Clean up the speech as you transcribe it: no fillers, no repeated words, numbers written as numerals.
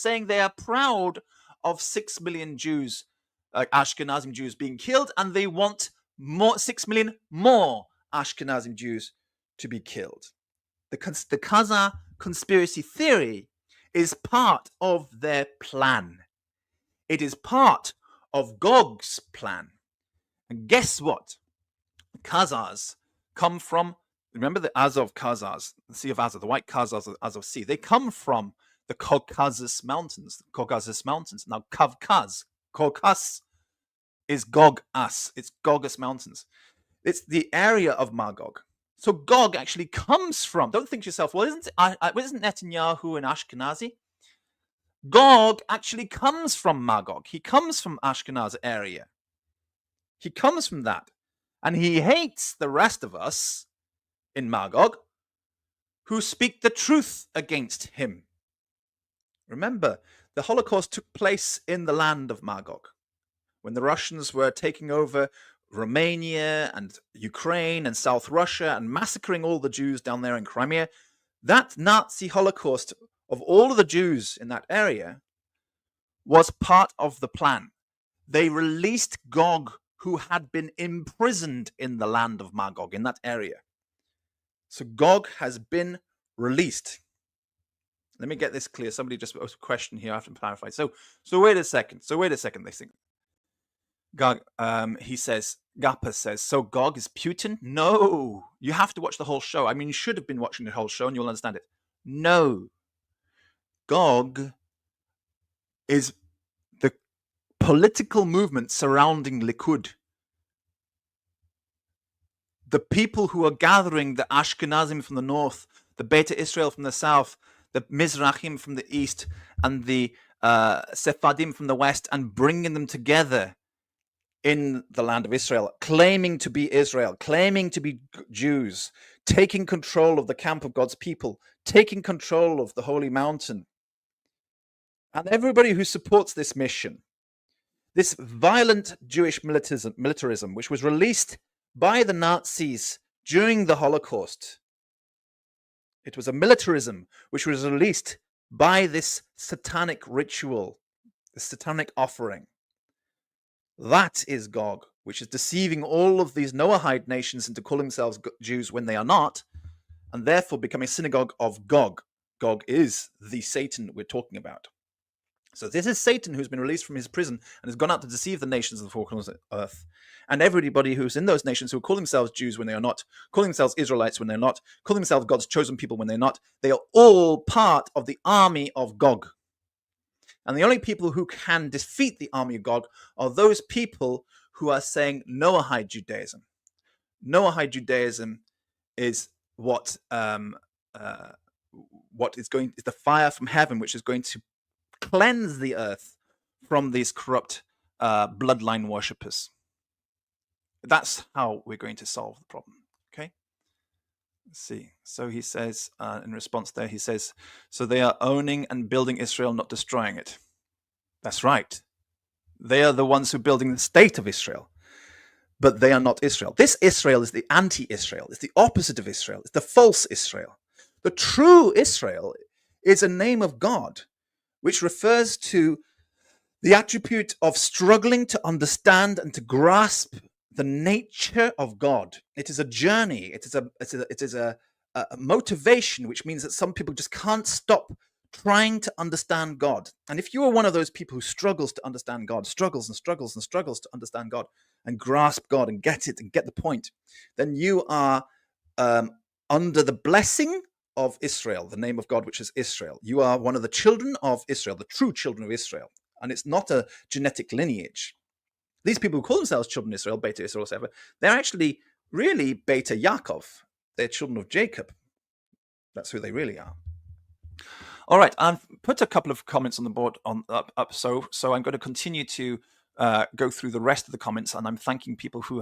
saying they are proud of 6 million Jews, Ashkenazim Jews being killed, and they want 6 million more Ashkenazim Jews to be killed. The Khazar conspiracy theory is part of their plan. It is part of Gog's plan. And guess what? The Khazars come from, remember the Azov Khazars, the Sea of Azov, the White Khazars of the Azov Sea. They come from the Caucasus Mountains. Now, Caucasus is Gog-As. It's Gogus Mountains. It's the area of Magog. So Gog actually comes from, don't think to yourself, well, isn't Netanyahu an Ashkenazi? Gog actually comes from Magog. He comes from Ashkenaz area. He comes from that. And he hates the rest of us in Magog who speak the truth against him. Remember, the Holocaust took place in the land of Magog when the Russians were taking over Romania and Ukraine and South Russia and massacring all the Jews down there in Crimea. That Nazi Holocaust of all of the Jews in that area was part of the plan. They released Gog, who had been imprisoned in the land of Magog, in that area. So Gog has been released. Let me get this clear. Somebody just posed a question here. I have to clarify. So wait a second. They think. Gog, Gappa says, so Gog is Putin? No, you have to watch the whole show. I mean, you should have been watching the whole show and you'll understand it. No, Gog is the political movement surrounding Likud. The people who are gathering the Ashkenazim from the north, the Beta Israel from the south, the Mizrahim from the east, and the Sephardim from the west, and bringing them together in the land of Israel, claiming to be Israel, claiming to be Jews, taking control of the camp of God's people, taking control of the holy mountain. And everybody who supports this mission, this violent Jewish militarism, which was released by the Nazis during the Holocaust. It was a militarism which was released by this satanic ritual, this satanic offering. That is Gog, which is deceiving all of these Noahide nations into calling themselves Jews when they are not, and therefore becoming a synagogue of Gog. Gog is the Satan we're talking about. So this is Satan who's been released from his prison and has gone out to deceive the nations of the four corners of the earth. And everybody who's in those nations who call themselves Jews when they are not, calling themselves Israelites when they're not, calling themselves God's chosen people when they're not, they are all part of the army of Gog. And the only people who can defeat the army of Gog are those people who are saying Noahide Judaism. Noahide Judaism is what is the fire from heaven, which is going to cleanse the earth from these corrupt bloodline worshippers. That's how we're going to solve the problem. Okay. Let's see. So he says, in response there, he says, so they are owning and building Israel, not destroying it. That's right. They are the ones who are building the state of Israel, but they are not Israel. This Israel is the anti-Israel. It's the opposite of Israel. It's the false Israel. The true Israel is a name of God, which refers to the attribute of struggling to understand and to grasp the nature of God. It is a journey. It is a motivation, which means that some people just can't stop trying to understand God. And if you are one of those people who struggles to understand God, struggles to understand God and grasp God and get it and get the point, then you are under the blessing of Israel, the name of God, which is Israel. You are one of the children of Israel, the true children of Israel. And it's not a genetic lineage. These people who call themselves children of Israel, Beta Israel, whatever, they're actually really Beta Yaakov. They're children of Jacob. That's who they really are. All right, I've put a couple of comments on the board up, so I'm going to continue to go through the rest of the comments, and I'm thanking people who